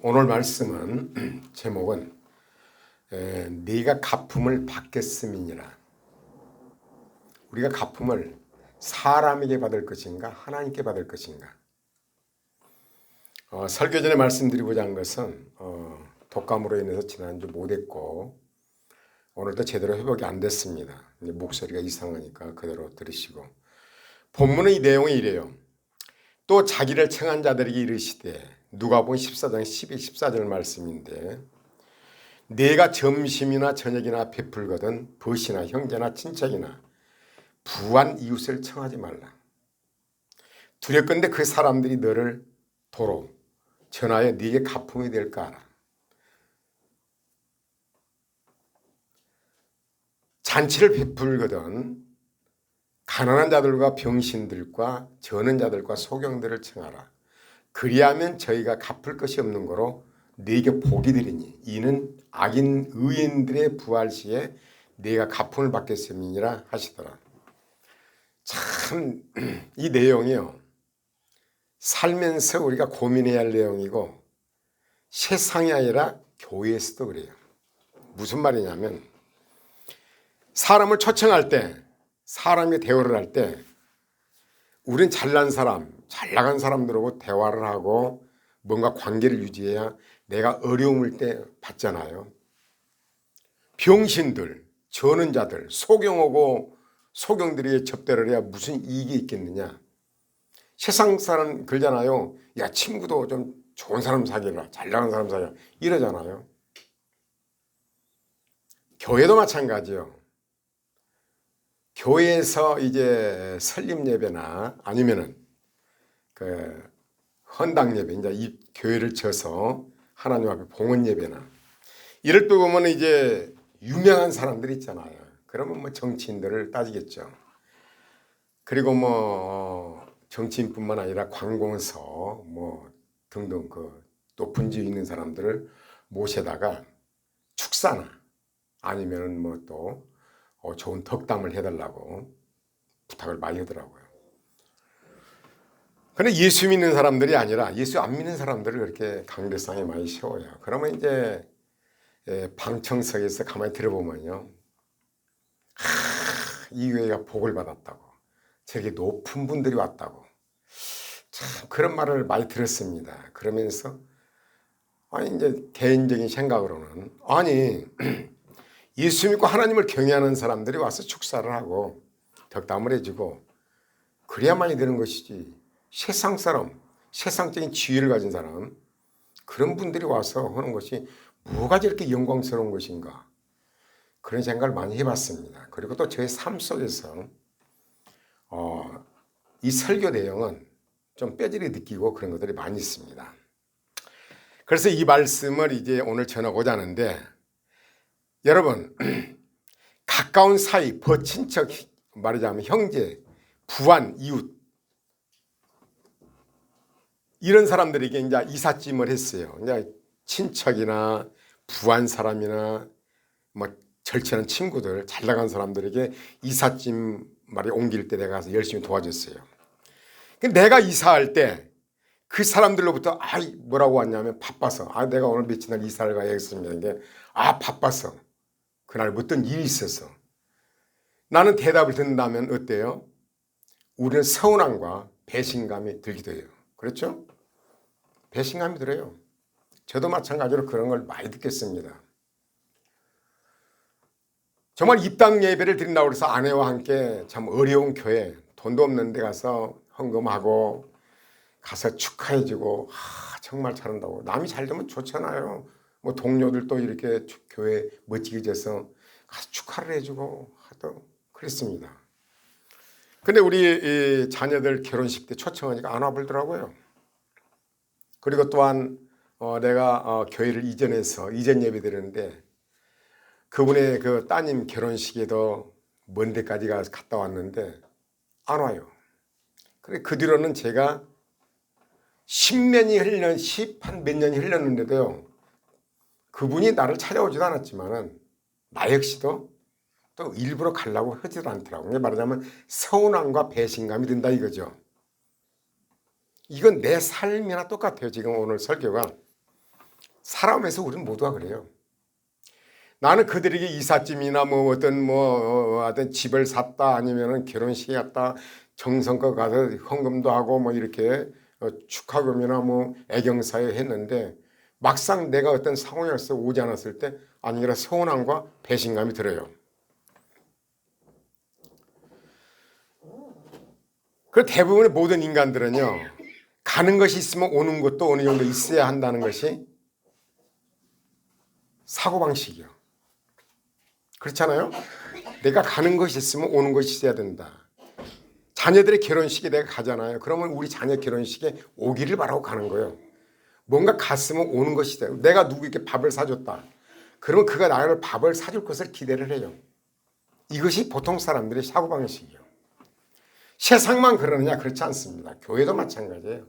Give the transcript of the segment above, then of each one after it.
오늘 말씀은 제목은 네가 갚음을 받겠음이니라. 우리가 갚음을 사람에게 받을 것인가 하나님께 받을 것인가. 설교 전에 말씀드리고자 한 것은 독감으로 인해서 지난주 못했고 오늘도 제대로 회복이 안 됐습니다. 목소리가 이상하니까 그대로 들으시고, 본문의 이 내용이 이래요. 또 자기를 청한 자들에게 이르시되, 누가복음 14장 14절 말씀인데, 내가 점심이나 저녁이나 베풀거든 벗이나 형제나 친척이나 부한 이웃을 청하지 말라. 두렵건대 그 사람들이 너를 도로 전하여 네게 갚음이 될까 하라. 잔치를 베풀거든 가난한 자들과 병신들과 저는 자들과 소경들을 청하라. 그리하면 저희가 갚을 것이 없는 거로 네게 복이 되리니 이는 악인 의인들의 부활 시에 네가 갚음을 받겠음이니라 하시더라. 참 이 내용이요, 살면서 우리가 고민해야 할 내용이고 세상이 아니라 교회에서도 그래요. 무슨 말이냐면, 사람을 초청할 때, 사람이 대화를 할 때 우린 잘난 사람, 잘 나간 사람들하고 대화를 하고 뭔가 관계를 유지해야 내가 어려움을 때 받잖아요. 병신들, 저는 자들, 소경하고 소경들이 접대를 해야 무슨 이익이 있겠느냐. 세상 사람 그러잖아요. 야, 친구도 좀 좋은 사람 사귀라, 잘 나간 사람 사귀라 이러잖아요. 교회도 마찬가지요. 교회에서 이제 설립 예배나 아니면은 그 헌당 예배, 이제 이 교회를 쳐서 하나님 앞에 봉헌 예배나 이럴 때 보면 이제 유명한 사람들이 있잖아요. 그러면 뭐 정치인들을 따지겠죠. 그리고 뭐 정치인뿐만 아니라 관공서 뭐 등등 그 높은 지위 있는 사람들을 모셔다가 축사나 아니면은 뭐 또 좋은 덕담을 해달라고 부탁을 많이 하더라고요. 근데 예수 믿는 사람들이 아니라 예수 안 믿는 사람들을 그렇게 강대상에 많이 세워요. 그러면 이제 방청석에서 가만히 들어보면요, 이 교회가 복을 받았다고, 저렇게 높은 분들이 왔다고, 참 그런 말을 많이 들었습니다. 그러면서 이제 개인적인 생각으로는, 아니 예수 믿고 하나님을 경외하는 사람들이 와서 축사를 하고 덕담을 해주고 그래야만이 되는 것이지, 세상 사람, 세상적인 지위를 가진 사람, 그런 분들이 와서 하는 것이 뭐가 저렇게 영광스러운 것인가, 그런 생각을 많이 해봤습니다. 그리고 또 저의 삶 속에서 이 설교 내용은 좀 뼈저리 느끼고 그런 것들이 많이 있습니다. 그래서 이 말씀을 이제 오늘 전하고자 하는데, 여러분 가까운 사이, 버친척, 말하자면 형제, 부한, 이웃, 이런 사람들에게 이제 이삿짐을 했어요. 이제 친척이나 부한 사람이나 뭐 절친한 친구들, 잘 나간 사람들에게 이삿짐 말이 옮길 때 내가 가서 열심히 도와줬어요. 내가 이사할 때 그 사람들로부터 뭐라고 왔냐면, 바빠서, 내가 오늘 며칠 날 이사를 가야겠습니다. 이게 바빠서, 그날 어떤 일이 있어서. 나는 대답을 듣는다면 어때요? 우리는 서운함과 배신감이 들기도 해요. 그렇죠? 배신감이 들어요. 저도 마찬가지로 그런 걸 많이 듣겠습니다. 정말 입당 예배를 드린다고 해서 아내와 함께 참 어려운 교회, 돈도 없는 데 가서 헌금하고 가서 축하해주고, 정말 잘한다고. 남이 잘 되면 좋잖아요. 뭐 동료들도 이렇게 교회 멋지게 져서 가서 축하를 해주고 하도 그랬습니다. 근데 우리 자녀들 결혼식 때 초청하니까 안 와보더라고요. 그리고 또한 내가 교회를 이전해서 이전 예배 드렸는데, 그분의 그 따님 결혼식에도 먼 데까지 갔다 왔는데 안 와요. 그래 그 뒤로는 제가 10한 몇 년이 흘렀는데도요, 그분이 나를 찾아오지도 않았지만은 나 역시도 또 일부러 가려고 하지도 않더라고요. 말하자면 서운함과 배신감이 든다 이거죠. 이건 내 삶이나 똑같아요. 지금 오늘 설교가 살아오면서 우리는 모두가 그래요. 나는 그들에게 이삿짐이나 뭐 어떤 집을 샀다, 아니면은 결혼식에 갔다, 정성껏 가서 헌금도 하고 뭐 이렇게 축하금이나 뭐 애경사에 했는데, 막상 내가 어떤 상황에서 오지 않았을 때 아니라 서운함과 배신감이 들어요. 그 대부분의 모든 인간들은요, 가는 것이 있으면 오는 것도 어느 정도 있어야 한다는 것이 사고방식이요. 그렇잖아요. 내가 가는 것이 있으면 오는 것이 있어야 된다. 자녀들의 결혼식에 내가 가잖아요. 그러면 우리 자녀 결혼식에 오기를 바라고 가는 거예요. 뭔가 갔으면 오는 것이 돼요. 내가 누구에게 밥을 사줬다. 그러면 그가 나를 밥을 사줄 것을 기대를 해요. 이것이 보통 사람들의 사고방식이에요. 세상만 그러느냐? 그렇지 않습니다. 교회도 마찬가지예요.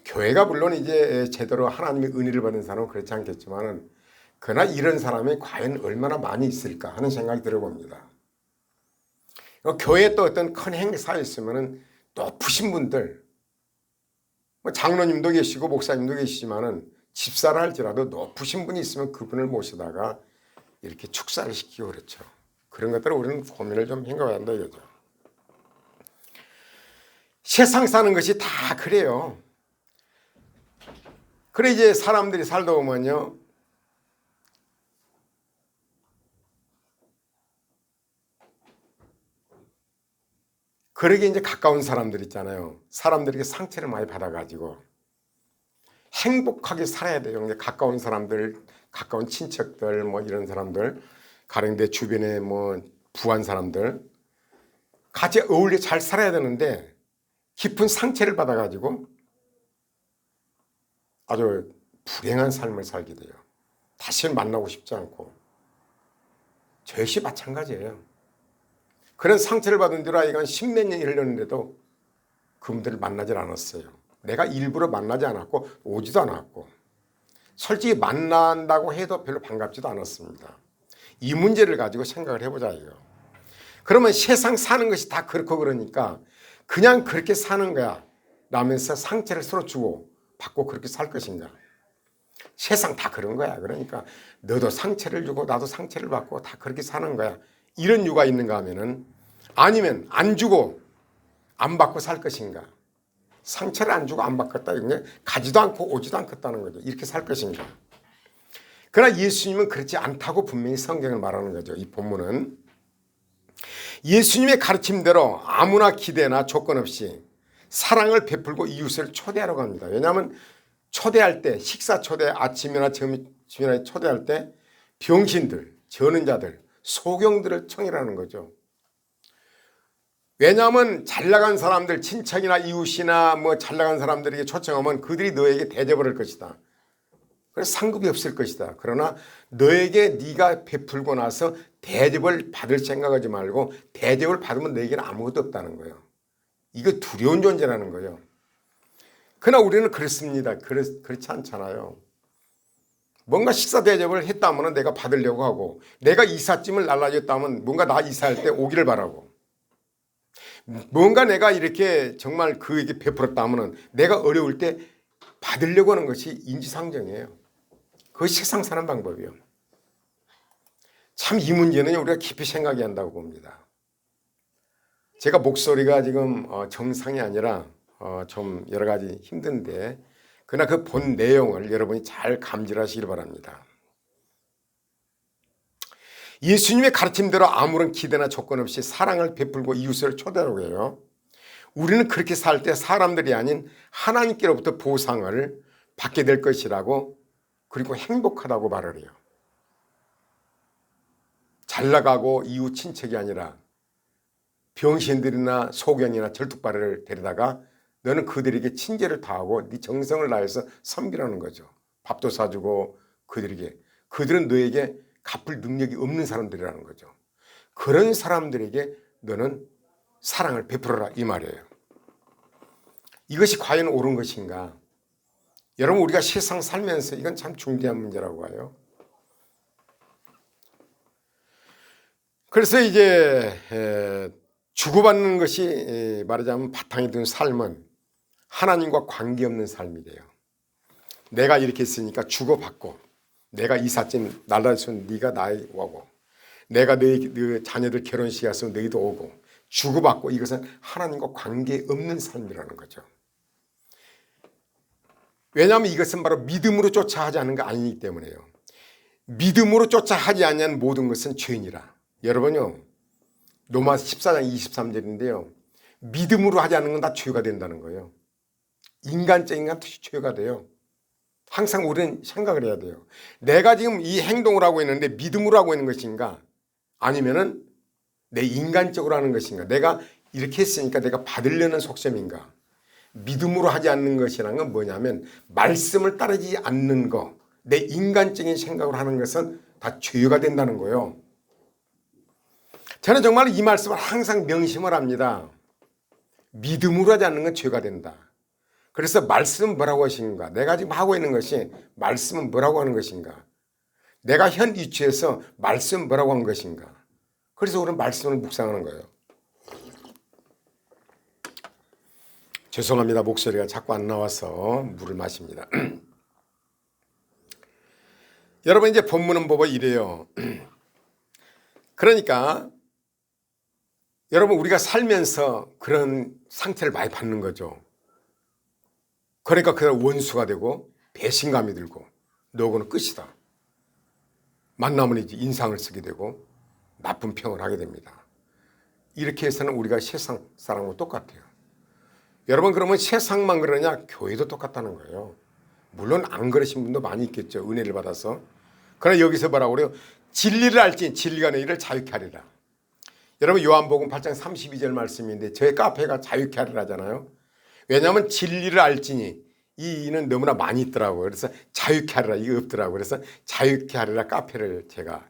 교회가 물론 이제 제대로 하나님의 은혜를 받은 사람은 그렇지 않겠지만은, 그러나 이런 사람이 과연 얼마나 많이 있을까 하는 생각이 들어봅니다. 교회에 또 어떤 큰 행사에 있으면은 높으신 분들, 장로님도 계시고 목사님도 계시지만은 집사라 할지라도 높으신 분이 있으면 그분을 모시다가 이렇게 축사를 시키고 그렇죠. 그런 것들을 우리는 고민을 좀 해봐야 한다 이거죠. 세상 사는 것이 다 그래요. 그래 이제 사람들이 살다 보면요, 그러게 이제 가까운 사람들 있잖아요. 사람들에게 상처를 많이 받아가지고 행복하게 살아야 돼요. 가까운 사람들, 가까운 친척들, 뭐 이런 사람들, 가령 내 주변에 뭐 부한 사람들 같이 어울려 잘 살아야 되는데, 깊은 상처를 받아가지고 아주 불행한 삶을 살게 돼요. 다시는 만나고 싶지 않고. 저 역시 마찬가지예요. 그런 상처를 받은 뒤로 아이가 10몇 년이 흘렀는데도 그분들을 만나질 않았어요. 내가 일부러 만나지 않았고 오지도 않았고, 솔직히 만난다고 해도 별로 반갑지도 않았습니다. 이 문제를 가지고 생각을 해보자 이거. 그러면 세상 사는 것이 다 그렇고 그러니까 그냥 그렇게 사는 거야 라면서 상처를 서로 주고 받고 그렇게 살 것인가? 세상 다 그런 거야. 그러니까 너도 상처를 주고 나도 상처를 받고 다 그렇게 사는 거야. 이런 이유가 있는가 하면은, 아니면 안 주고 안 받고 살 것인가? 상처를 안 주고 안 받겠다. 이게 가지도 않고 오지도 않겠다는 거죠. 이렇게 살 것인가? 그러나 예수님은 그렇지 않다고 분명히 성경을 말하는 거죠. 이 본문은 예수님의 가르침대로 아무나 기대나 조건 없이 사랑을 베풀고 이웃을 초대하라고 합니다. 왜냐하면 초대할 때, 식사 초대, 아침이나 점심이나 초대할 때 병신들, 저는 자들, 소경들을 청해라는 거죠. 왜냐하면 잘나간 사람들, 친척이나 이웃이나 뭐 잘나간 사람들에게 초청하면 그들이 너에게 대접을 할 것이다. 그래서 상급이 없을 것이다. 그러나 너에게 네가 베풀고 나서 대접을 받을 생각하지 말고, 대접을 받으면 너에게는 아무것도 없다는 거예요. 이거 두려운 존재라는 거예요. 그러나 우리는 그렇습니다. 그렇지 않잖아요. 뭔가 식사 대접을 했다면 내가 받으려고 하고, 내가 이삿짐을 날라줬다면 뭔가 나 이사할 때 오기를 바라고, 뭔가 내가 이렇게 정말 그에게 베풀었다면 내가 어려울 때 받으려고 하는 것이 인지상정이에요. 그것이 세상 사는 방법이에요. 참 이 문제는 우리가 깊이 생각해야 한다고 봅니다. 제가 목소리가 지금 정상이 아니라 좀 여러 가지 힘든데, 그러나 그 본 내용을 여러분이 잘 감지하시길 바랍니다. 예수님의 가르침대로 아무런 기대나 조건 없이 사랑을 베풀고 이웃을 초대하라고 해요. 우리는 그렇게 살 때 사람들이 아닌 하나님께로부터 보상을 받게 될 것이라고, 그리고 행복하다고 말을 해요. 잘나가고 이웃 친척이 아니라 병신들이나 소견이나 절뚝발을 데려다가 너는 그들에게 친절을 다하고 네 정성을 다해서 섬기라는 거죠. 밥도 사주고 그들은 너에게 갚을 능력이 없는 사람들이라는 거죠. 그런 사람들에게 너는 사랑을 베풀어라 이 말이에요. 이것이 과연 옳은 것인가? 여러분, 우리가 세상 살면서 이건 참 중대한 문제라고 봐요. 그래서 이제 주고받는 것이 말하자면 바탕이 든 삶은 하나님과 관계없는 삶이 돼요. 내가 이렇게 했으니까 주고받고, 내가 이삿짐 날라주면 네가 나에 오고, 내가 너희 자녀들 결혼식 갔으면 너희도 오고, 주고받고, 이것은 하나님과 관계없는 삶이라는 거죠. 왜냐하면 이것은 바로 믿음으로 쫓아 하지 않는 거 아니기 때문에요. 믿음으로 쫓아 하지 않는 모든 것은 죄니라. 여러분요, 로마 14장 23절인데요. 믿음으로 하지 않는 건 다 죄가 된다는 거예요. 인간적인 건 죄가 돼요. 항상 우리는 생각을 해야 돼요. 내가 지금 이 행동을 하고 있는데 믿음으로 하고 있는 것인가? 아니면은 내 인간적으로 하는 것인가? 내가 이렇게 했으니까 내가 받으려는 속셈인가? 믿음으로 하지 않는 것이라는 건 뭐냐면 말씀을 따르지 않는 거, 내 인간적인 생각으로 하는 것은 다 죄가 된다는 거예요. 저는 정말 이 말씀을 항상 명심을 합니다. 믿음으로 하지 않는 건 죄가 된다. 그래서 말씀은 뭐라고 하신가? 내가 지금 하고 있는 것이 말씀은 뭐라고 하는 것인가? 내가 현 위치에서 말씀은 뭐라고 하는 것인가? 그래서 우리는 말씀을 묵상하는 거예요. 죄송합니다. 목소리가 자꾸 안 나와서 물을 마십니다. 여러분, 이제 본문은 보고 이래요. 그러니까 여러분, 우리가 살면서 그런 상태를 많이 받는 거죠. 그러니까 그 원수가 되고 배신감이 들고 너하고는 끝이다. 만나면 이제 인상을 쓰게 되고 나쁜 평을 하게 됩니다. 이렇게 해서는 우리가 세상 사람과 똑같아요. 여러분, 그러면 세상만 그러냐? 교회도 똑같다는 거예요. 물론 안 그러신 분도 많이 있겠죠. 은혜를 받아서. 그러나 여기서 뭐라고 그래요? 진리를 알지 진리가 너희를 자유케 하리라. 여러분, 요한복음 8장 32절 말씀인데 저희 카페가 자유케 하리라 하잖아요. 왜냐하면 진리를 알지니 이는 너무나 많이 있더라고요. 그래서 자유케 하리라 이거 없더라고요. 그래서 자유케 하리라 카페를 제가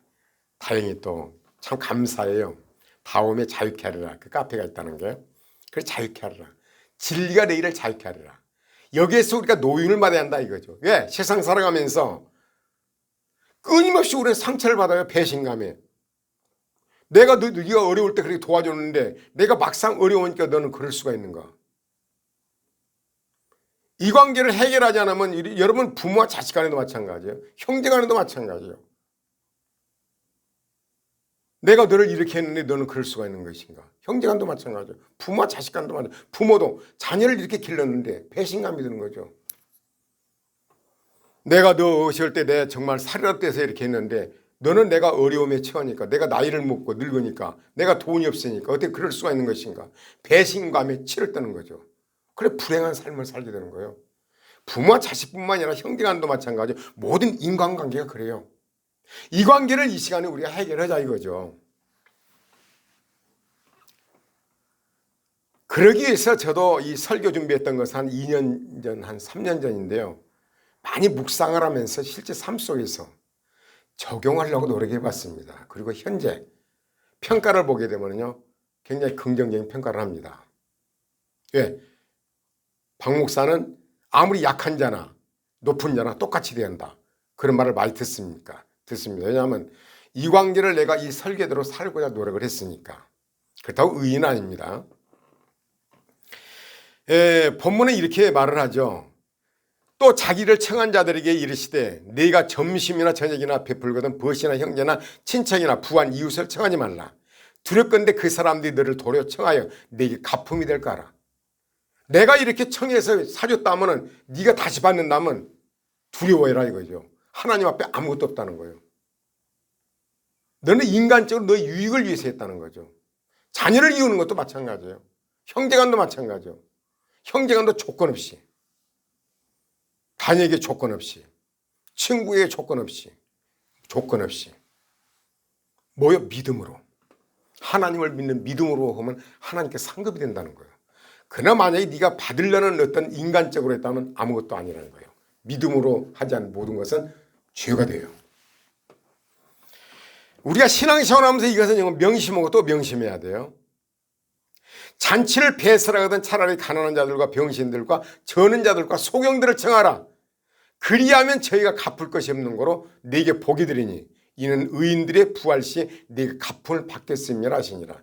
다행히 또 참 감사해요. 다음에 자유케 하리라 그 카페가 있다는 게. 그래서 자유케 하리라. 진리가 너희를 자유케 하리라. 여기에서 우리가 노임을 받아야 한다 이거죠. 왜? 세상 살아가면서 끊임없이 우리는 상처를 받아요. 배신감에. 네가 어려울 때 그렇게 도와줬는데 내가 막상 어려우니까 너는 그럴 수가 있는가? 이 관계를 해결하지 않으면 여러분 부모와 자식 간에도 마찬가지예요. 형제 간에도 마찬가지예요. 내가 너를 이렇게 했는데 너는 그럴 수가 있는 것인가? 형제 간도 마찬가지예요. 부모와 자식 간도 마찬가지예요. 부모도 자녀를 이렇게 길렀는데 배신감이 드는 거죠. 내가 너 어릴 때 내가 정말 살이라도 떼서 이렇게 했는데 너는 내가 어려움에 처하니까 내가 나이를 먹고 늙으니까 내가 돈이 없으니까 어떻게 그럴 수가 있는 것인가? 배신감에 치를 떠는 거죠. 그래 불행한 삶을 살게 되는 거예요. 부모와 자식뿐만 아니라 형제간도 마찬가지예요. 모든 인간관계가 그래요. 이 관계를 이 시간에 우리가 해결하자 이거죠. 그러기 위해서 저도 이 설교 준비했던 것은 한 2년 전, 한 3년 전인데요. 많이 묵상을 하면서 실제 삶 속에서 적용하려고 노력해 봤습니다. 그리고 현재 평가를 보게 되면요. 굉장히 긍정적인 평가를 합니다. 왜? 박 목사는 아무리 약한 자나 높은 자나 똑같이 대한다. 그런 말을 많이 듣습니다. 왜냐하면 이 관계를 내가 이 설계대로 살고자 노력을 했으니까. 그렇다고 의인은 아닙니다. 본문은 이렇게 말을 하죠. 또 자기를 청한 자들에게 이르시되 네가 점심이나 저녁이나 베풀거든 벗이나 형제나 친척이나 부한 이웃을 청하지 말라. 두렵건대 그 사람들이 너를 도려 청하여 네게 가품이 될까 하라. 내가 이렇게 청해서 사줬다면 네가 다시 받는다면 두려워해라 이거죠. 하나님 앞에 아무것도 없다는 거예요. 너는 인간적으로 너의 유익을 위해서 했다는 거죠. 자녀를 이루는 것도 마찬가지예요. 형제간도 마찬가지예요. 형제간도 조건 없이, 자녀에게 조건 없이, 친구에게 조건 없이, 뭐요? 믿음으로. 하나님을 믿는 믿음으로 하면 하나님께 상급이 된다는 거예요. 그러나 만약에 네가 받으려는 어떤 인간적으로 했다면 아무것도 아니라는 거예요. 믿음으로 하지 않은 모든 것은 죄가 돼요. 우리가 신앙생활 하면서 이것은 명심하고 또 명심해야 돼요. 잔치를 배설하거든 차라리 가난한 자들과 병신들과 저는 자들과 소경들을 청하라. 그리하면 저희가 갚을 것이 없는 거로 네게 복이 되리니 이는 의인들의 부활 시 네가 갚음을 받겠음이라 하시니라.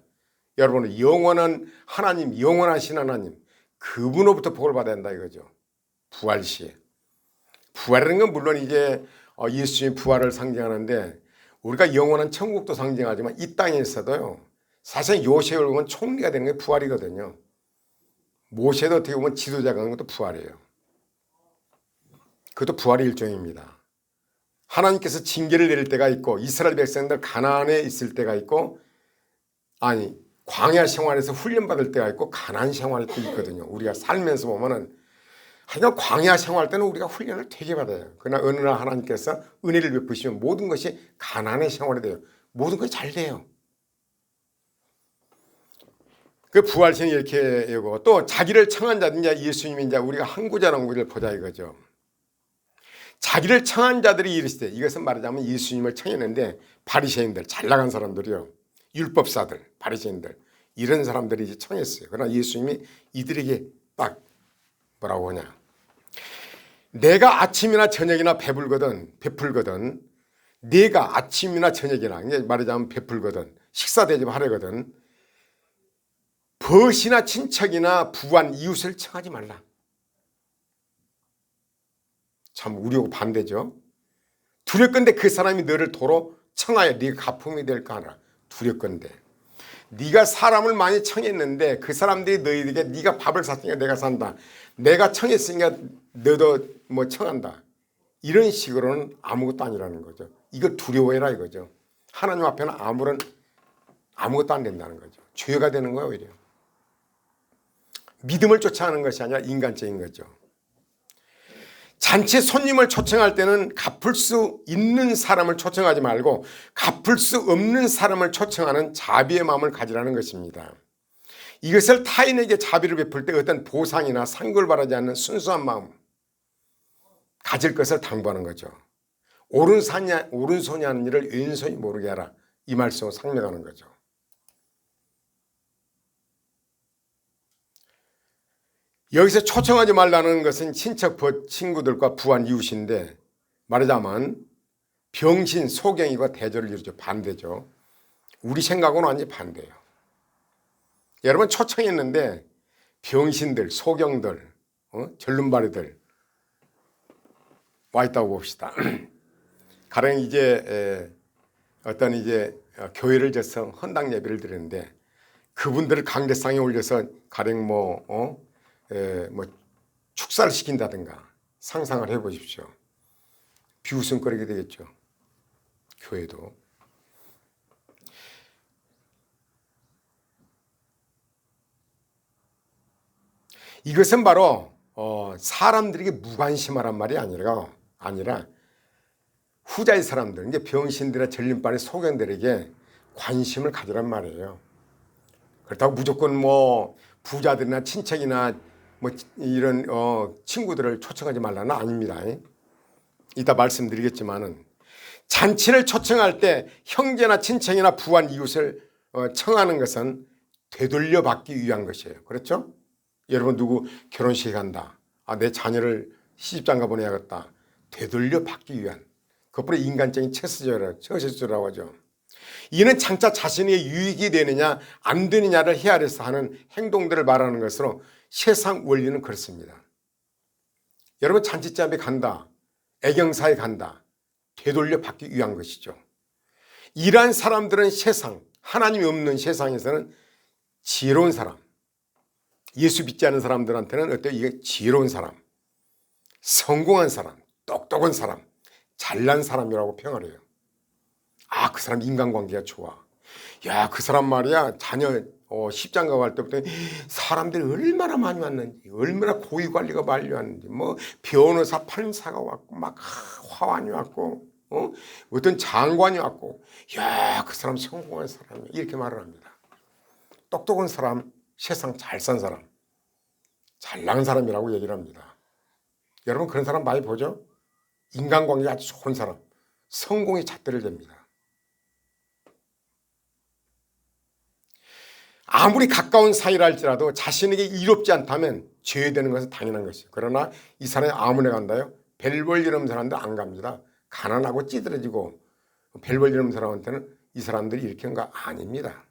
여러분, 영원한 하나님, 영원하신 하나님, 그분으로부터 복을 받아야 한다 이거죠. 부활 시에. 부활이라는 건 물론 이제 예수님의 부활을 상징하는데 우리가 영원한 천국도 상징하지만 이 땅에 있어도요. 사실 요셉을 보면 총리가 되는 게 부활이거든요. 모세도 어떻게 보면 지도자가 하는 것도 부활이에요. 그것도 부활의 일종입니다. 하나님께서 징계를 내릴 때가 있고 이스라엘 백성들 가나안에 있을 때가 있고 광야 생활에서 훈련받을 때가 있고 가나안 생활 때 있거든요. 우리가 살면서 보면은 하여간 광야 생활 때는 우리가 훈련을 되게 받아요. 그러나 어느 날 하나님께서 은혜를 베푸시면 모든 것이 가나안의 생활이 돼요. 모든 것이 잘 돼요. 그 부활신이 이렇게 여고 또 자기를 청한 자들 이제 예수님이 이제 우리가 항구자라는 것을 보자 이거죠. 자기를 청한 자들이 이르시되 이것은 말하자면 예수님을 청했는데 바리새인들 잘 나간 사람들이요. 율법사들 바리새인들 이런 사람들이 이제 청했어요. 그러나 예수님이 이들에게 딱 뭐라고 하냐. 내가 아침이나 저녁이나 베풀거든 내가 아침이나 저녁이나 이게 말하자면 베풀거든 식사 대접하려거든 벗이나 친척이나 부한 이웃을 청하지 말라. 참 우리하고 반대죠. 두렵건대 그 사람이 너를 도로 청하여 네가 가품이 될까 하라. 두렵건대 네가 사람을 많이 청했는데 그 사람들이 너희에게 네가 밥을 샀으니까 내가 산다. 내가 청했으니까 너도 뭐 청한다. 이런 식으로는 아무것도 아니라는 거죠. 이걸 두려워해라 이거죠. 하나님 앞에는 아무것도 안 된다는 거죠. 죄가 되는 거예요 오히려. 믿음을 쫓아가는 것이 아니라 인간적인 거죠. 잔치 손님을 초청할 때는 갚을 수 있는 사람을 초청하지 말고 갚을 수 없는 사람을 초청하는 자비의 마음을 가지라는 것입니다. 이것을 타인에게 자비를 베풀 때 어떤 보상이나 상급을 바라지 않는 순수한 마음 가질 것을 당부하는 거죠. 오른손이 하는 일을 왼손이 모르게 하라. 이 말씀을 상명하는 거죠. 여기서 초청하지 말라는 것은 친척 친구들과 부한 이웃인데 말하자면 병신 소경이가 대조를 이루죠. 반대죠. 우리 생각은 완전히 반대예요. 여러분 초청했는데 병신들 소경들 절름발이들 와 있다고 봅시다. 가령 이제 어떤 이제 교회를 져서 헌당 예배를 드리는데 그분들을 강대상에 올려서 가령 뭐 축사를 시킨다든가 상상을 해보십시오. 비웃음거리게 되겠죠. 교회도. 이것은 바로 사람들에게 무관심하란 말이 아니라 후자의 사람들, 이게 병신들의 전림반의 소견들에게 관심을 가지란 말이에요. 그렇다고 무조건 뭐 부자들이나 친척이나 뭐 이런 친구들을 초청하지 말라는 아닙니다. 이따 말씀드리겠지만은 잔치를 초청할 때 형제나 친척이나 부한 이웃을 청하는 것은 되돌려 받기 위한 것이에요. 그렇죠? 여러분 누구 결혼식에 간다. 내 자녀를 시집장가 보내야겠다. 되돌려 받기 위한 그것보다 인간적인 처세조라고 하죠. 이는 장차 자신의 유익이 되느냐 안 되느냐를 헤아려서 하는 행동들을 말하는 것으로 세상 원리는 그렇습니다. 여러분 잔치집에 간다. 애경사에 간다. 되돌려 받기 위한 것이죠. 이러한 사람들은 하나님이 없는 세상에서는 지혜로운 사람, 예수 믿지 않는 사람들한테는 어때요? 이게 지혜로운 사람, 성공한 사람, 똑똑한 사람, 잘난 사람이라고 평을 해요. 그 사람 인간관계가 좋아. 야, 그 사람 말이야 자녀 십장가 갈 때부터 사람들이 얼마나 많이 왔는지, 얼마나 고위관리가 많이 왔는지, 뭐 변호사, 판사가 왔고 막 화환이 왔고 어떤 장관이 왔고, 야, 그 사람 성공한 사람이야 이렇게 말을 합니다. 똑똑한 사람, 세상 잘 산 사람, 잘 나간 사람이라고 얘기를 합니다. 여러분 그런 사람 많이 보죠? 인간관계가 아주 좋은 사람, 성공의 잣대를 댑니다. 아무리 가까운 사이라 할지라도 자신에게 이롭지 않다면 죄되는 것은 당연한 것이에요. 그러나 이 사람이 아무나 간다요? 벨벌 이름 사람도 안 갑니다. 가난하고 찌들어지고 벨벌 이름 사람한테는 이 사람들이 이렇게 한 거 아닙니다.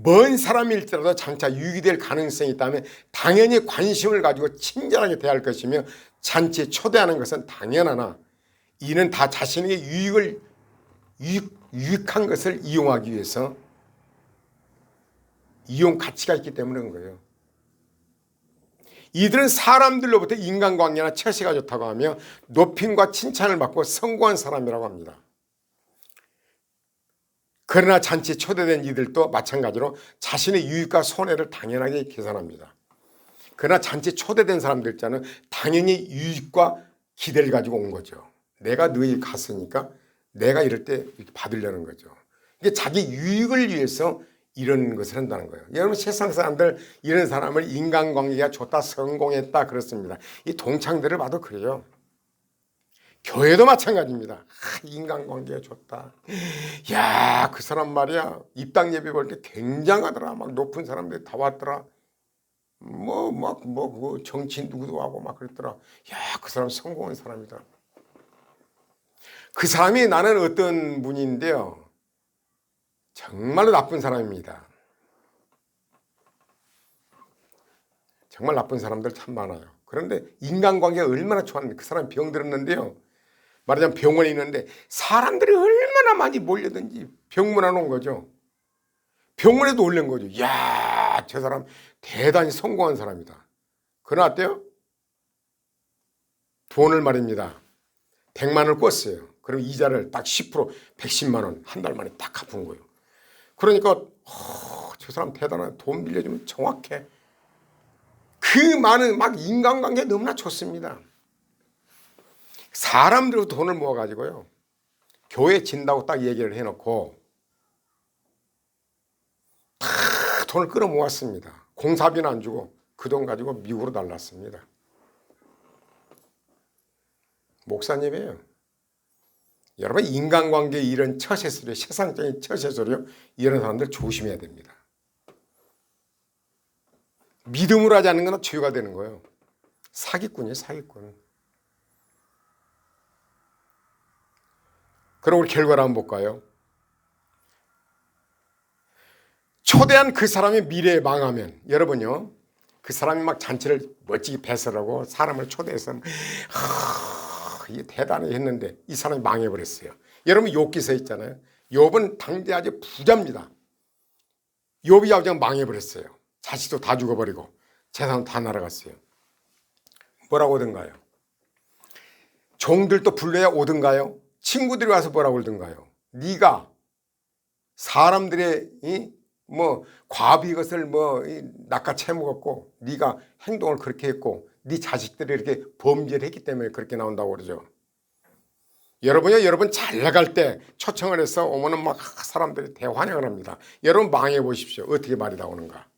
먼 사람일지라도 장차 유익이 될 가능성이 있다면 당연히 관심을 가지고 친절하게 대할 것이며 잔치에 초대하는 것은 당연하나 이는 다 자신에게 유익한 것을 이용하기 위해서 이용 가치가 있기 때문에 그런 거예요. 이들은 사람들로부터 인간관계나 처세가 좋다고 하며 높임과 칭찬을 받고 성공한 사람이라고 합니다. 그러나 잔치에 초대된 이들도 마찬가지로 자신의 유익과 손해를 당연하게 계산합니다. 그러나 잔치에 초대된 사람들 있잖아요. 당연히 유익과 기대를 가지고 온 거죠. 내가 너희 갔으니까 내가 이럴 때 이렇게 받으려는 거죠. 이게 자기 유익을 위해서 이런 것을 한다는 거예요. 여러분 세상 사람들 이런 사람을 인간관계가 좋다, 성공했다 그렇습니다. 이 동창들을 봐도 그래요. 교회도 마찬가지입니다. 인간관계가 좋다. 야, 그 사람 말이야. 입당 예배 볼 때 굉장하더라. 막 높은 사람들이 다 왔더라. 그 정치인 누구도 하고 막 그랬더라. 야, 그 사람 성공한 사람이다. 그 사람이 나는 어떤 분인데요. 정말로 나쁜 사람입니다. 정말 나쁜 사람들 참 많아요. 그런데 인간관계가 얼마나 좋았는데 그 사람이 병들었는데요. 말하자면 병원에 있는데 사람들이 얼마나 많이 몰려든지 병문안 온 거죠. 병원에도 올린 거죠. 이야, 저 사람 대단히 성공한 사람이다. 그러나 어때요? 돈을 말입니다. 100만 원을 꿨어요. 그럼 이자를 딱 10% 110만 원 한 달 만에 딱 갚은 거예요. 그러니까 저 사람 대단한 돈 빌려주면 정확해. 그 많은 막 인간관계 너무나 좋습니다. 사람들로 돈을 모아가지고요. 교회 진다고 딱 얘기를 해놓고 다 돈을 끌어 모았습니다. 공사비는 안 주고 그 돈 가지고 미국으로 날랐습니다. 목사님이에요. 여러분 인간관계 이런 처세소리, 세상적인 처세소리요. 이런 사람들 조심해야 됩니다. 믿음으로 하지 않는 건 죄가 되는 거예요. 사기꾼이에요, 사기꾼. 그럼 우리 결과를 한번 볼까요? 초대한 그 사람이 미래에 망하면 여러분요. 그 사람이 막 잔치를 멋지게 배설하고 사람을 초대해서 이게 대단히 했는데 이 사람이 망해버렸어요. 여러분 욥기서 있잖아요. 욥은 당대 아주 부자입니다. 욥이 아주 망해버렸어요. 자식도 다 죽어버리고 재산 다 날아갔어요. 뭐라고 하던가요? 종들도 불러야 오던가요? 친구들이 와서 뭐라고 그러던가요? 네가 사람들의 과비 것을 낚아채 먹었고 네가 행동을 그렇게 했고 네 자식들이 이렇게 범죄를 했기 때문에 그렇게 나온다고 그러죠. 여러분요, 여러분 잘 나갈 때 초청을 해서 오면은 막 사람들이 대환영을 합니다. 여러분 망해 보십시오. 어떻게 말이 나오는가?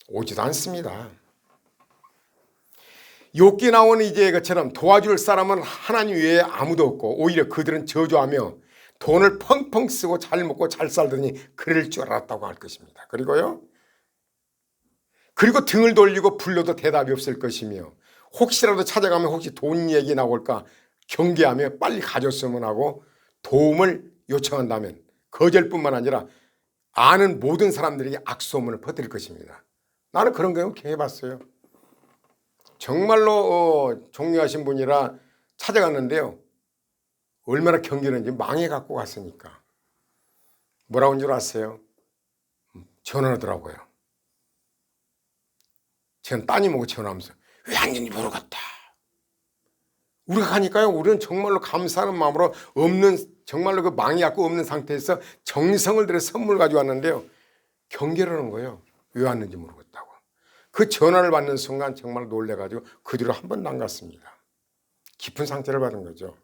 오지도 않습니다. 욥기 나오는 이제 것처럼 도와줄 사람은 하나님 외에 아무도 없고 오히려 그들은 저주하며 돈을 펑펑 쓰고 잘 먹고 잘 살더니 그럴 줄 알았다고 할 것입니다. 그리고 등을 돌리고 불러도 대답이 없을 것이며 혹시라도 찾아가면 혹시 돈 얘기 나올까 경계하며 빨리 가졌으면 하고 도움을 요청한다면 거절뿐만 아니라 아는 모든 사람들에게 악소문을 퍼뜨릴 것입니다. 나는 그런 경우 경험해봤어요. 정말로 존경하신 분이라 찾아갔는데요. 얼마나 경계는지 망해갖고 갔으니까. 뭐라고 한 줄 아세요? 전화하더라고요. 저는 따님하고 전화하면서 왜 안 됐는지 보러 갔다. 우리가 가니까요. 우리는 정말로 감사하는 마음으로 정말로 그 망해갖고 없는 상태에서 정성을 들여 선물 가지고 왔는데요. 경계를 하는 거예요. 왜 왔는지 모르겠다고. 그 전화를 받는 순간 정말 놀래가지고 그 뒤로 한 번도 안 갔습니다. 깊은 상처를 받은 거죠.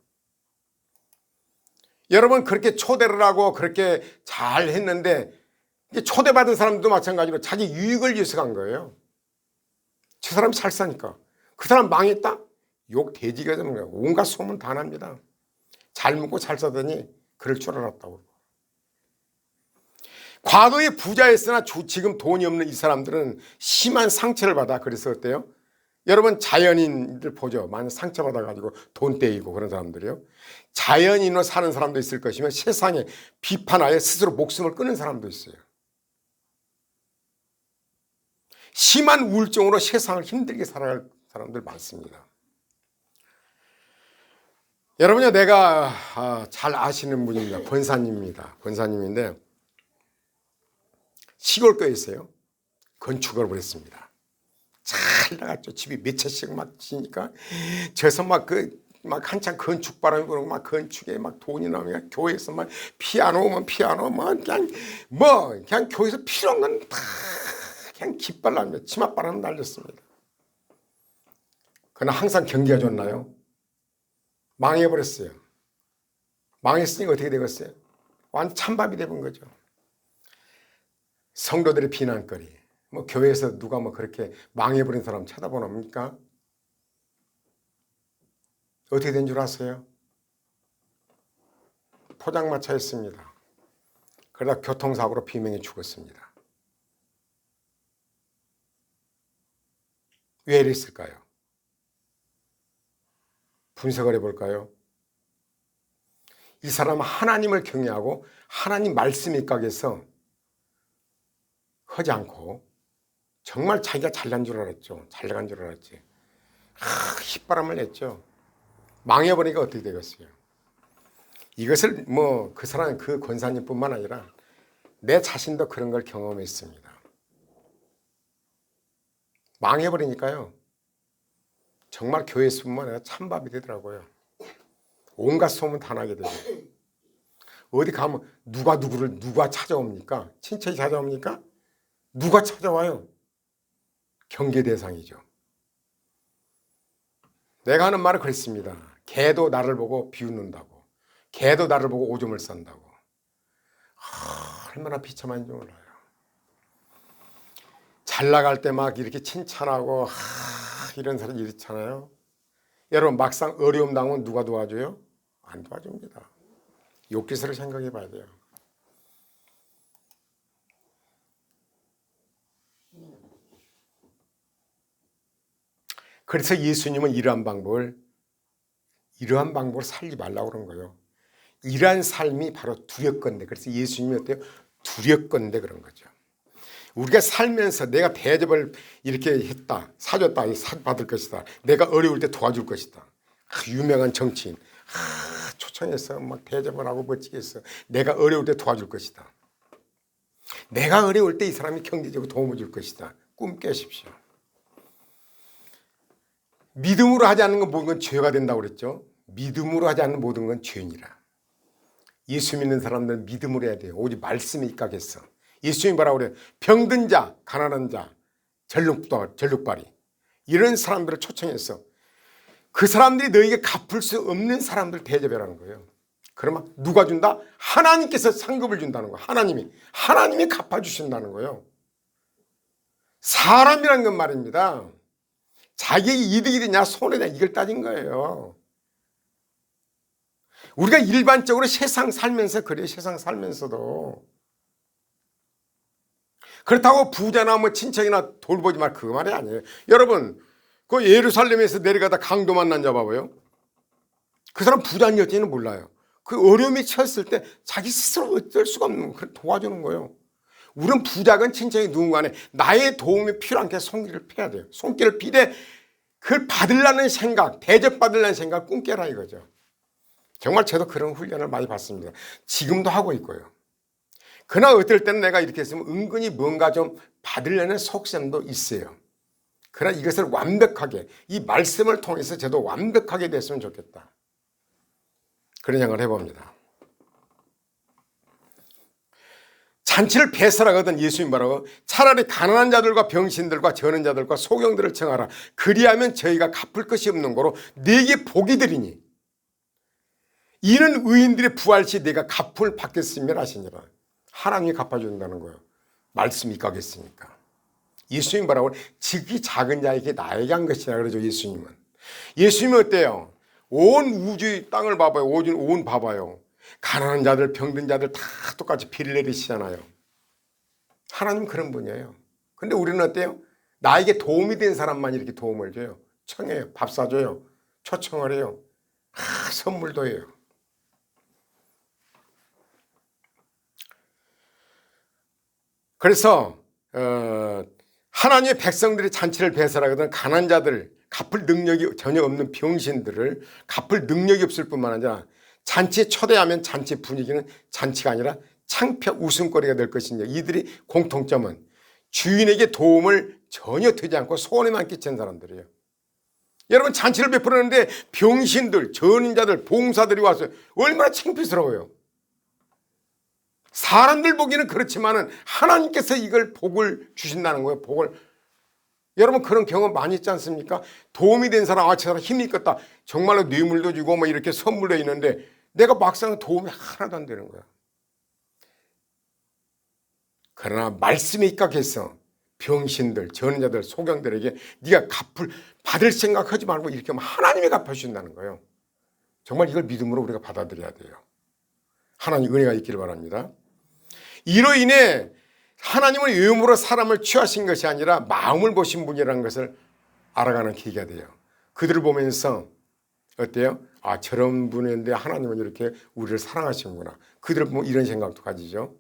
여러분 그렇게 초대를 하고 그렇게 잘 했는데 초대받은 사람도 마찬가지로 자기 유익을 위해서 간 거예요. 저 사람이 잘 사니까. 그 사람 망했다? 욕 돼지가 되는 거예요. 온갖 소문 다 납니다. 잘 먹고 잘 사더니 그럴 줄 알았다고. 과거에 부자였으나 지금 돈이 없는 이 사람들은 심한 상처를 받아. 그래서 어때요? 여러분 자연인들 보죠. 많이 상처받아가지고 돈 떼이고 그런 사람들이요. 자연인으로 사는 사람도 있을 것이며 세상에 비판하여 스스로 목숨을 끊는 사람도 있어요. 심한 우울증으로 세상을 힘들게 살아갈 사람들 많습니다. 여러분요, 내가 잘 아시는 분입니다. 권사님입니다. 권사님인데 시골교회에 있어요. 건축을 벌였습니다. 잘 나갔죠. 집이 몇 채씩 막 지니까 저서 막 한창 건축 바람이 불고 막 건축에 막 돈이 나오면 교회에서 막 피아노 오면 피아노 그냥 교회에서 필요한 건 다 그냥 깃발나며 치맛바람 날렸습니다. 그러나 항상 경기가 좋나요? 망해버렸어요. 망했으니까 어떻게 되겠어요? 완전 찬밥이 되는 거죠. 성도들의 비난거리. 뭐 교회에서 누가 뭐 그렇게 망해버린 사람 쳐다보랍니까? 어떻게 된 줄 아세요? 포장마차였습니다. 그러다 교통사고로 비명이 죽었습니다. 왜 이랬을까요? 분석을 해볼까요? 이 사람은 하나님을 경외하고 하나님 말씀 입각해서 하지 않고 정말 자기가 잘난 줄 알았죠. 잘 나간 줄 알았지. 휘바람을 냈죠. 망해버리니까 어떻게 되겠어요? 이것을 뭐 그 사람, 그 권사님뿐만 아니라 내 자신도 그런 걸 경험했습니다. 망해버리니까요. 정말 교회에서뿐만 아니라 찬밥이 되더라고요. 온갖 소문 다 나게 되죠. 어디 가면 누가 찾아옵니까? 친척이 찾아옵니까? 누가 찾아와요? 경계 대상이죠. 내가 하는 말은 그랬습니다. 개도 나를 보고 비웃는다고. 개도 나를 보고 오줌을 싼다고. 얼마나 비참한지 몰라요. 잘 나갈 때 막 이렇게 칭찬하고 이런 사람 이렇잖아요. 여러분 막상 어려움 당하면 누가 도와줘요? 안 도와줍니다. 욕기스를 생각해 봐야 돼요. 그래서 예수님은 이러한 방법을 살지 말라고 그런 거예요. 이러한 삶이 바로 두렵건대. 그래서 예수님이 어때요? 두렵건대 그런 거죠. 우리가 살면서 내가 대접을 이렇게 했다, 사줬다, 받을 것이다. 내가 어려울 때 도와줄 것이다. 유명한 정치인 초청해서 막 대접을 하고 멋지게 했어. 내가 어려울 때 도와줄 것이다. 내가 어려울 때 이 사람이 경제적으로 도움을 줄 것이다. 꿈 깨십시오. 믿음으로 하지 않는 건 모든 건 죄가 된다고 그랬죠. 믿음으로 하지 않는 모든 건 죄니라. 예수 믿는 사람들은 믿음으로 해야 돼요. 오직 말씀에 입각했어. 예수님이 뭐라고 그래요? 병든 자, 가난한 자, 전룩발이 이런 사람들을 초청해서 그 사람들이 너에게 갚을 수 없는 사람들 대접해라는 거예요. 그러면 누가 준다? 하나님께서 상급을 준다는 거예요. 하나님이 갚아주신다는 거예요. 사람이란 건 말입니다. 자기에게 이득이 되냐 손해냐 이걸 따진 거예요. 우리가 일반적으로 세상 살면서 그래요. 세상 살면서도 그렇다고 부자나 뭐 친척이나 돌보지 말 그 말이 아니에요. 여러분 그 예루살렘에서 내려가다 강도 만난 자 봐봐요. 그 사람 부자인지는 몰라요. 그 어려움이 쳤을 때 자기 스스로 어쩔 수가 없는 거 도와주는 거예요. 우리는 부자건 친척이 누군가에 나의 도움이 필요한 게 손길을 펴야 돼요. 손길을 피되 그걸 받으려는 생각, 대접받으려는 생각 꿈깨라 이거죠. 정말 저도 그런 훈련을 많이 받습니다. 지금도 하고 있고요. 그러나 어떨 때는 내가 이렇게 했으면 은근히 뭔가 좀 받으려는 속셈도 있어요. 그러나 이것을 완벽하게 이 말씀을 통해서 저도 완벽하게 됐으면 좋겠다. 그런 생각을 해봅니다. 잔치를 배설하거든 예수님 뭐라고? 차라리 가난한 자들과 병신들과 저는 자들과 소경들을 청하라. 그리하면 저희가 갚을 것이 없는 거로 네게 복이 되리니 이는 의인들의 부활 시 내가 갚을 받겠으면 하시니라. 하나님이 갚아준다는 거예요. 말씀이 가겠으니까. 예수님 뭐라고? 지극히 작은 자에게 나에게 한 것이라 그러죠. 예수님은 어때요? 온 우주의 땅을 봐봐요. 온 봐봐요. 가난한 자들 병든 자들 다 똑같이 비를 내리시잖아요. 하나님 그런 분이에요. 근데 우리는 어때요? 나에게 도움이 된 사람만 이렇게 도움을 줘요. 청해요. 밥 사줘요. 초청을 해요. 선물도 해요. 그래서 하나님의 백성들이 잔치를 배설하거든 가난한 자들, 갚을 능력이 전혀 없는 병신들을 갚을 능력이 없을 뿐만 아니라 잔치에 초대하면 잔치 분위기는 잔치가 아니라 창피한 웃음거리가 될 것이냐. 이들이 공통점은 주인에게 도움을 전혀 되지 않고 손해만 끼친 사람들이에요. 여러분, 잔치를 베풀었는데 병신들, 전인자들, 봉사들이 와서 얼마나 창피스러워요. 사람들 보기에는 그렇지만은 하나님께서 이걸 복을 주신다는 거예요. 복을. 여러분, 그런 경험 많이 있지 않습니까? 도움이 된 사람, 아, 저 사람 힘이 있겠다. 정말로 뇌물도 주고 뭐 이렇게 선물도 있는데 내가 막상 도움이 하나도 안 되는 거야. 그러나 말씀에 입각해서 병신들, 전자들, 소경들에게 네가 받을 생각하지 말고 이렇게 하면 하나님이 갚아주신다는 거예요. 정말 이걸 믿음으로 우리가 받아들여야 돼요. 하나님 은혜가 있기를 바랍니다. 이로 인해 하나님은 외모로 사람을 취하신 것이 아니라 마음을 보신 분이라는 것을 알아가는 계기가 돼요. 그들을 보면서 어때요? 아, 저런 분인데 하나님은 이렇게 우리를 사랑하시는구나. 그들을 보면 이런 생각도 가지죠.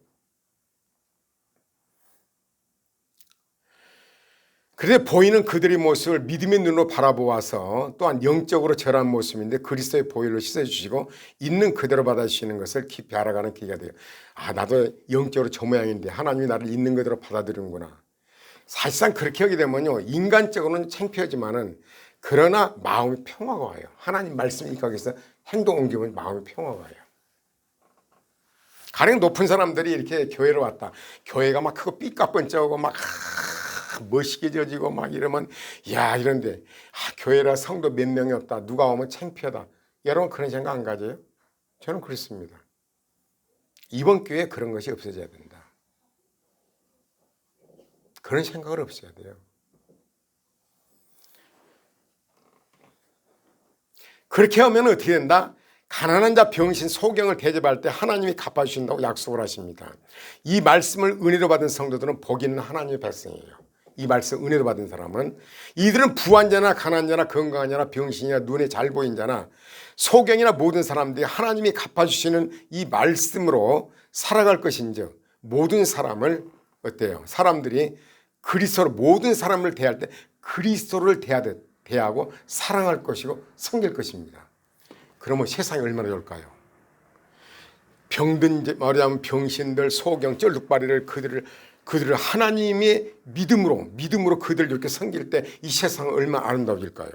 그런데 보이는 그들의 모습을 믿음의 눈으로 바라보아서 또한 영적으로 절한 모습인데 그리스도의 보혈로 씻어주시고 있는 그대로 받아주시는 것을 깊이 알아가는 계기가 돼요. 아, 나도 영적으로 저 모양인데 하나님이 나를 있는 그대로 받아들이는구나. 사실상 그렇게 하게 되면요, 인간적으로는 창피하지만은 그러나 마음이 평화가 와요. 하나님 말씀 입각해서 행동 옮기면 마음이 평화가 와요. 가령 높은 사람들이 이렇게 교회를 왔다. 교회가 막 크고 삐까뻔쩍하고 막 멋있게 져지고 막 이러면 야, 이런데 교회라 성도 몇 명이 없다. 누가 오면 창피하다. 여러분 그런 생각 안 가져요? 저는 그렇습니다. 이번 교회에 그런 것이 없어져야 된다. 그런 생각을 없애야 돼요. 그렇게 하면 어떻게 된다? 가난한 자, 병신, 소경을 대접할 때 하나님이 갚아주신다고 약속을 하십니다. 이 말씀을 은혜로 받은 성도들은 복 있는 하나님의 백성이에요. 이 말씀 은혜로 받은 사람은 이들은 부한 자나 가난한 자나 건강한 자나 병신이나 눈에 잘 보인 자나 소경이나 모든 사람들이 하나님이 갚아주시는 이 말씀으로 살아갈 것인즉 모든 사람을 어때요? 사람들이 그리스도로 모든 사람을 대할 때 그리스도를 대하고 사랑할 것이고 섬길 것입니다. 그러면 세상이 얼마나 좋을까요? 병든 말하자면 병신들, 소경, 쩔뚝발이를 그들을 하나님의 믿음으로 그들을 이렇게 섬길 때 이 세상은 얼마나 아름다워질까요?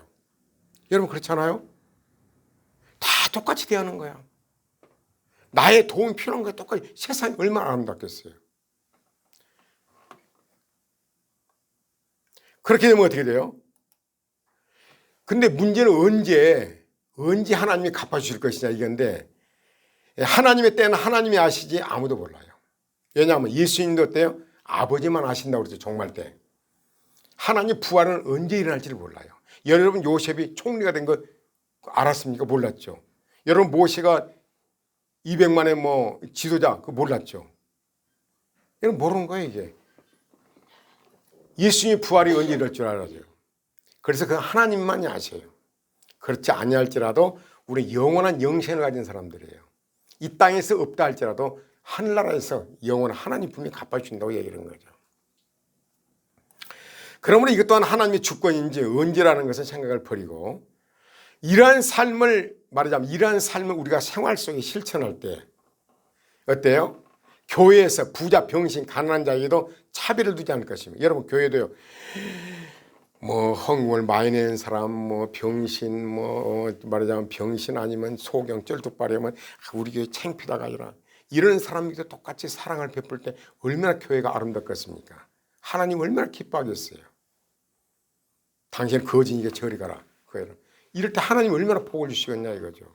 여러분 그렇잖아요? 다 똑같이 대하는 거야. 나의 도움 필요한 거야. 똑같이. 세상이 얼마나 아름답겠어요. 그렇게 되면 어떻게 돼요? 근데 문제는 언제 하나님이 갚아주실 것이냐 이건데 하나님의 때는 하나님이 아시지 아무도 몰라요. 왜냐하면 예수님도 어때요? 아버지만 아신다고 그러죠. 종말 때. 하나님 부활은 언제 일어날지를 몰라요. 여러분 요셉이 총리가 된 거 알았습니까? 몰랐죠. 여러분 모세가 200만의 지도자 그거 몰랐죠. 여러분 모르는 거예요 이게. 예수님의 부활이 언제 일어날 줄 알아요. 그래서 그 하나님만이 아셔요. 그렇지 아니할지라도 우리 영원한 영생을 가진 사람들이에요. 이 땅에서 없다 할지라도 하늘나라에서 영원한 하나님 분명히 갚아주신다고 얘기하는 거죠. 그러므로 이것 또한 하나님의 주권인지 언제라는 것을 생각을 버리고 이러한 삶을 우리가 생활 속에 실천할 때 어때요? 교회에서 부자, 병신, 가난한 자에게도 차별을 두지 않을 것입니다. 여러분 교회도요. 헌금을 많이 낸 사람, 병신, 말하자면 병신 아니면 소경, 쩔뚝발이면 우리 교회 창피다가 아니라 이런 사람들도 똑같이 사랑을 베풀 때 얼마나 교회가 아름답겠습니까? 하나님 얼마나 기뻐하겠어요. 당신은 거지니까 저리 가라. 이럴 때 하나님 얼마나 복을 주시겠냐 이거죠.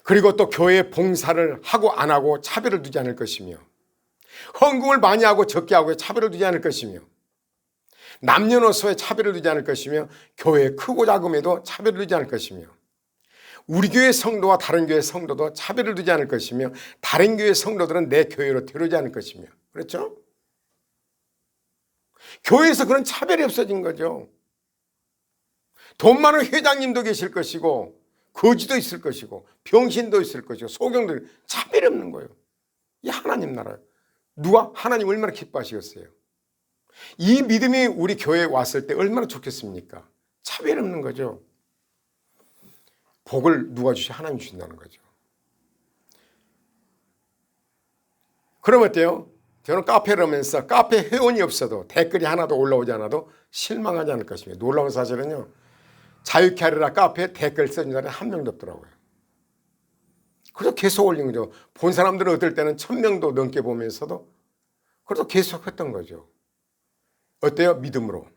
그리고 또 교회 봉사를 하고 안 하고 차별을 두지 않을 것이며 헌금을 많이 하고 적게 하고 차별을 두지 않을 것이며 남녀노소에 차별을 두지 않을 것이며 교회 크고 작음에도 차별을 두지 않을 것이며 우리 교회 성도와 다른 교회 성도도 차별을 두지 않을 것이며 다른 교회 성도들은 내 교회로 들어오지 않을 것이며 그렇죠? 교회에서 그런 차별이 없어진 거죠. 돈 많은 회장님도 계실 것이고 거지도 있을 것이고 병신도 있을 것이고 소경도 차별이 없는 거예요. 이 하나님 나라예요. 누가? 하나님 얼마나 기뻐하시겠어요. 이 믿음이 우리 교회에 왔을 때 얼마나 좋겠습니까? 차별 없는 거죠. 복을 누가 주시? 하나님 주신다는 거죠. 그럼 어때요? 저는 카페를 하면서 카페 회원이 없어도 댓글이 하나도 올라오지 않아도 실망하지 않을 것입니다. 놀라운 사실은요, 자유케 하리라 카페에 댓글 써준 사람이 한 명도 없더라고요. 그래서 계속 올린 거죠. 본 사람들은 어떨 때는 1000명도 넘게 보면서도 그래도 계속 했던 거죠. 어때요? 믿음으로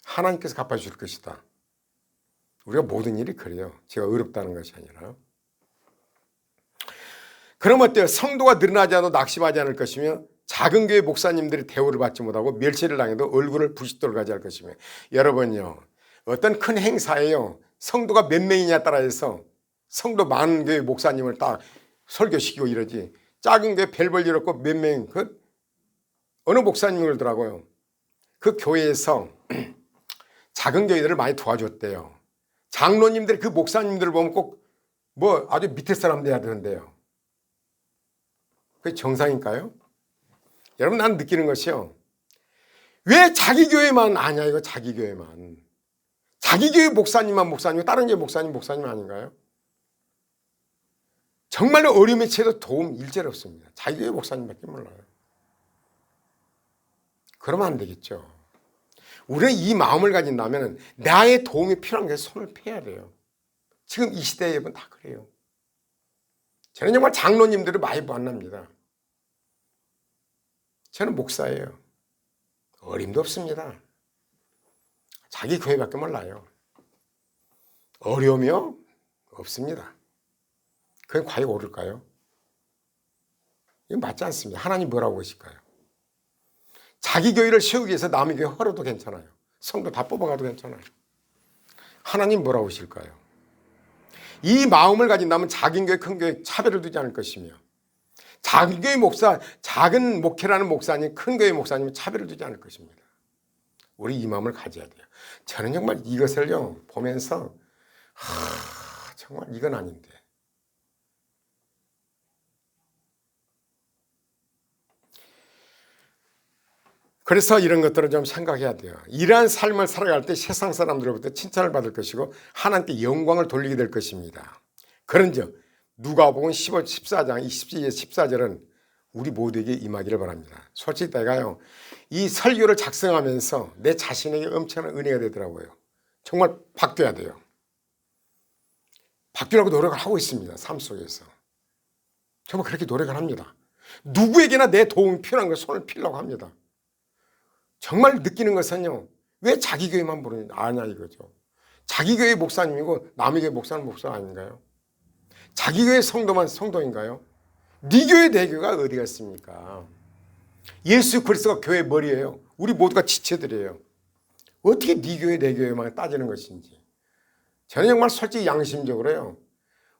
하나님께서 갚아줄 것이다. 우리가 모든 일이 그래요. 제가 어렵다는 것이 아니라. 그럼 어때요? 성도가 늘어나지 않아도 낙심하지 않을 것이며, 작은 교회 목사님들이 대우를 받지 못하고 멸시를 당해도 얼굴을 부싯돌 가지 할 것이며. 여러분요, 어떤 큰 행사에요, 성도가 몇 명이냐 따라해서 성도 많은 교회 목사님을 딱 설교시키고 이러지, 작은 교회 별 볼 일 없고 몇 명, 어느 목사님이 그러더라고요. 그 교회에서 작은 교회들을 많이 도와줬대요. 장로님들이 그 목사님들을 보면 꼭 뭐 아주 밑에 사람 돼야 되는데요. 그게 정상일까요? 여러분, 난 느끼는 것이요, 왜 자기 교회만 아냐, 이거 자기 교회만. 자기 교회 목사님만 목사님, 다른 교회 목사님 아닌가요? 정말로 어려움에 처해도 도움 일절 없습니다. 자기 교회 목사님밖에 몰라요. 그러면 안 되겠죠. 우리는 이 마음을 가진다면 나의 도움이 필요한 게 손을 펴야 돼요. 지금 이 시대에 여러분 다 그래요. 저는 정말 장로님들을 많이 만납니다. 저는 목사예요. 어림도 없습니다. 자기 교회밖에 몰라요. 어려움이요? 없습니다. 그게 과연 옳을까요? 이건 맞지 않습니다. 하나님 뭐라고 하실까요? 자기 교회를 세우기 위해서 남의 교회 헐어도 괜찮아요. 성도 다 뽑아가도 괜찮아요. 하나님 뭐라고 하실까요? 이 마음을 가진다면 작은 교회, 큰 교회 차별을 두지 않을 것이며, 작은 교회 목사, 작은 목회라는 목사님, 큰 교회 목사님은 차별을 두지 않을 것입니다. 우리 이 마음을 가져야 돼요. 저는 정말 이것을요 보면서 정말 이건 아닌데. 그래서 이런 것들을 좀 생각해야 돼요. 이러한 삶을 살아갈 때 세상 사람들로부터 칭찬을 받을 것이고 하나님께 영광을 돌리게 될 것입니다. 그런즉 누가복음 14장 14절은 우리 모두에게 임하기를 바랍니다. 솔직히 내가요, 이 설교를 작성하면서 내 자신에게 엄청난 은혜가 되더라고요. 정말 바뀌어야 돼요. 바뀌려고 노력을 하고 있습니다. 삶 속에서. 정말 그렇게 노력을 합니다. 누구에게나 내 도움이 필요한 걸 손을 피려고 합니다. 정말 느끼는 것은요, 왜 자기 교회만 아냐 이거죠. 자기 교회 목사님이고 남의 교회 목사는 목사 아닌가요? 자기 교회 성도만 성도인가요? 네 교회 내 교회가 어디가 있습니까? 예수 그리스도가 교회 머리예요. 우리 모두가 지체들이에요. 어떻게 네 교회 내 교회만 따지는 것인지. 저는 정말 솔직히 양심적으로요,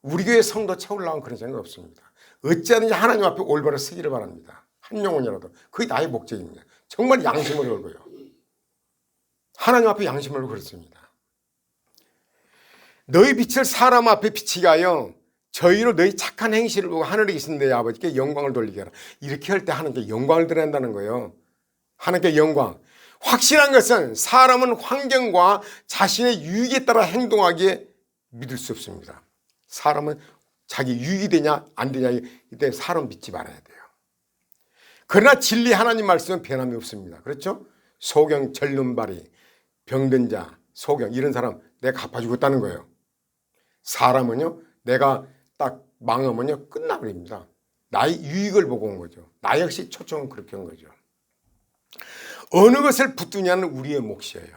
우리 교회 성도 채우려고 그런 생각 없습니다. 어찌하든지 하나님 앞에 올바로 서기를 바랍니다. 한 영혼이라도. 그게 나의 목적입니다. 정말 양심을 걸고요. 하나님 앞에 양심을 걸고 그렇습니다. 너희 빛을 사람 앞에 비치게 하여 저희로 너희 착한 행실을 보고 하늘에 계신 너희 아버지께 영광을 돌리게 하라. 이렇게 할 때 하나님께 영광을 드린다는 거예요. 하나님께 영광. 확실한 것은 사람은 환경과 자신의 유익에 따라 행동하기에 믿을 수 없습니다. 사람은 자기 유익이 되냐 안 되냐, 이때 사람 믿지 말아야 돼요. 그러나 진리 하나님 말씀은 변함이 없습니다. 그렇죠? 소경, 절름발이, 병든 자, 소경, 이런 사람 내가 갚아주겠다는 거예요. 사람은요, 내가 딱 망하면요 끝나버립니다. 나의 유익을 보고 온 거죠. 나 역시 초청은 그렇게 한 거죠. 어느 것을 붙드냐는 우리의 몫이에요.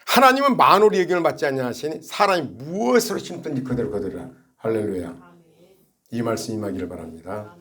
하나님은 만월의 의견을 받지 않냐 하시니 사람이 무엇으로 심든지 그대로 거두리라. 할렐루야. 이 말씀 임하기를 바랍니다.